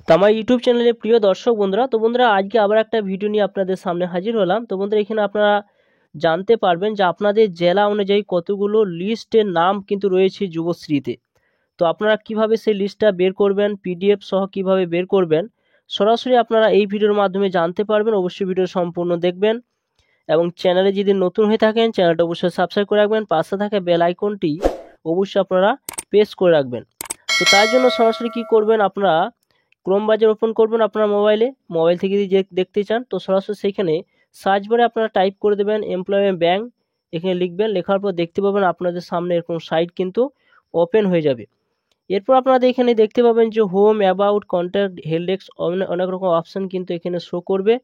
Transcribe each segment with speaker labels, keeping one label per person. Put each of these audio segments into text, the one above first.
Speaker 1: তো আমার ইউটিউব চ্যানেলে প্রিয় দর্শক বন্ধুরা, তো বন্ধুরা আজকে আবার একটা ভিডিও নিয়ে আপনাদের সামনে হাজির হলাম। তো বন্ধুরা এখানে আপনারা জানতে পারবেন যে আপনাদের জেলা অনুযায়ী কতগুলো লিস্টের নাম কিন্তু রয়েছে যুবশ্রীতে। তো আপনারা কিভাবে সেই লিস্টটা বের করবেন, পিডিএফ সহ কিভাবে বের করবেন, সরাসরি আপনারা এই ভিডিওর মাধ্যমে জানতে পারবেন। অবশ্যই ভিডিও সম্পূর্ণ দেখবেন এবং চ্যানেলে যদি নতুন হয়ে থাকেন চ্যানেলটা অবশ্যই সাবস্ক্রাইব করে রাখবেন, পাশে থাকা বেল আইকনটি অবশ্যই আপনারা প্রেস করে রাখবেন। তো তার জন্য সরাসরি কি করবেন, আপনারা ক্রোম ব্রাউজার ওপেন করবেন আপনার মোবাইল থেকে যদি দেখতে চান তো সরাসরি সেখানে সার্চ বারে আপনারা টাইপ করে দেবেন এমপ্লয়মেন্ট ব্যাংক, এখানে লিখবেন, লেখার পর দেখতে পাবেন আপনাদের সামনে এরকম সাইট কিন্তু ওপেন হয়ে যাবে। এরপর আপনারা এখানে দেখতে পাবেন যে home, about, contact, help desk, অনেক রকম অপশান কিন্তু এখানে শো করবে।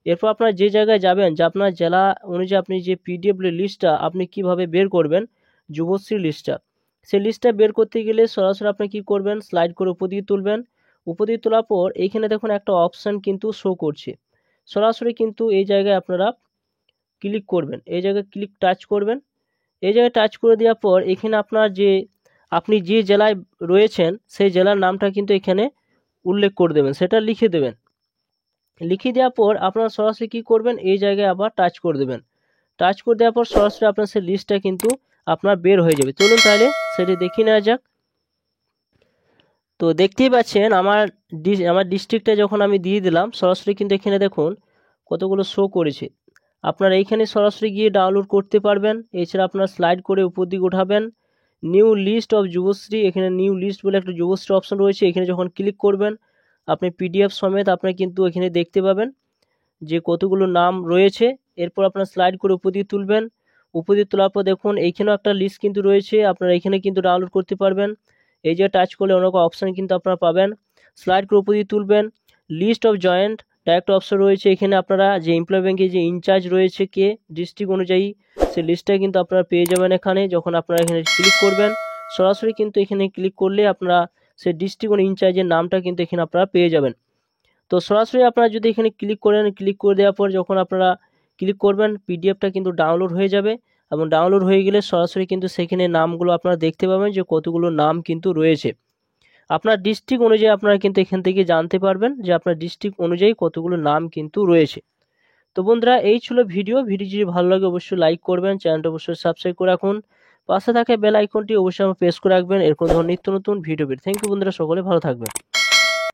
Speaker 1: এরপর আপনারা যে জায়গায় যাবেন যে আপনার জেলা অনুযায়ী আপনি যে পিডিএফ লিস্টটা আপনি কিভাবে বের করবেন যুবশ্রী লিস্টটা, সেই লিস্টটা বের করতে গেলে সরাসরি আপনি কি করবেন, স্লাইড করে উপর দিকে তুলবেন। উপর দিকে তোলার পর এইখানে দেখুন একটা অপশান কিন্তু শো করছে, সরাসরি কিন্তু এই জায়গায় আপনারা ক্লিক করবেন, এই জায়গায় টাচ করবেন। এই জায়গায় টাচ করে দেওয়ার পর এখানে আপনি যে জেলায় রয়েছেন সেই জেলার নামটা কিন্তু এখানে উল্লেখ করে দেবেন, সেটা লিখে দেবেন। লিখে দেওয়ার পর আপনারা সরাসরি কি করবেন, এই জায়গায় আবার টাচ করে দেবেন। টাচ করে দেওয়ার পর সরাসরি আপনার সেই লিস্টটা কিন্তু আপনার বের হয়ে যাবে। চলুন তাহলে সেটি দেখিয়ে নেওয়া যাক। তো দেখতেই পাচ্ছেন আমার ডিস্ট্রিক্টটা যখন আমি দিয়ে দিলাম সরাসরি কিন্তু এখানে দেখুন কতগুলো শো করেছে। আপনারা এইখানে সরাসরি গিয়ে ডাউনলোড করতে পারবেন। এছাড়া আপনারা স্লাইড করে উপর দিকে উঠাবেন, নিউ লিস্ট অফ যুবশ্রী, এখানে নিউ লিস্ট বলে একটা যুবশ্রী অপশন রয়েছে, এখানে যখন ক্লিক করবেন আপনি পিডিএফ সমেত আপনি কিন্তু এখানে দেখতে পাবেন যে কতগুলো নাম রয়েছে। এরপর আপনারা স্লাইড করে উপর দিকে তুলবেন, উপর দিকে তোলার পর দেখুন এইখানেও একটা লিস্ট কিন্তু রয়েছে, আপনারা এখানে কিন্তু ডাউনলোড করতে পারবেন। এই যে টাচ করলে অনেক অপশান কিন্তু আপনারা পাবেন। স্লাইড করে উপর দিকে তুলবেন, list of joint direct option রয়েছে, এখানে আপনারা যে এমপ্লয় ব্যাংকে যে ইনচার্জ রয়েছে কে ডিস্ট্রিক্ট অনুযায়ী সেই লিস্টটা কিন্তু আপনারা পেয়ে যাবেন এখানে। যখন আপনারা এখানে ক্লিক করবেন সরাসরি কিন্তু এখানে ক্লিক করলে আপনারা সেই ডিস্ট্রিক্ট ইনচার্জের নামটা কিন্তু এখানে আপনারা পেয়ে যাবেন। তো সরাসরি আপনারা যদি এখানে ক্লিক করেন, ক্লিক করে দেওয়ার পর যখন আপনারা ক্লিক করবেন পিডিএফটা কিন্তু ডাউনলোড হয়ে যাবে এবং ডাউনলোড হয়ে গেলে সরাসরি কিন্তু সেখানে নামগুলো আপনারা দেখতে পাবেন যে কতগুলো নাম কিন্তু রয়েছে। আপনার ডিস্ট্রিক্ট অনুযায়ী আপনারা কিন্তু এখান থেকে জানতে পারবেন যে আপনার ডিস্ট্রিক্ট অনুযায়ী কতগুলো নাম কিন্তু রয়েছে। তো বন্ধুরা এই ছিল ভিডিও যদি ভালো লাগে অবশ্যই লাইক করবেন, চ্যানেলটা অবশ্যই সাবস্ক্রাইব করে রাখুন, পাশে থাকা বেল আইকনটি অবশ্যই প্রেস করে রাখবেন এরকম ধরনের নিত্য নতুন ভিডিও পেতে। থ্যাংক ইউ বন্ধুরা, সকলে ভালো থাকবেন।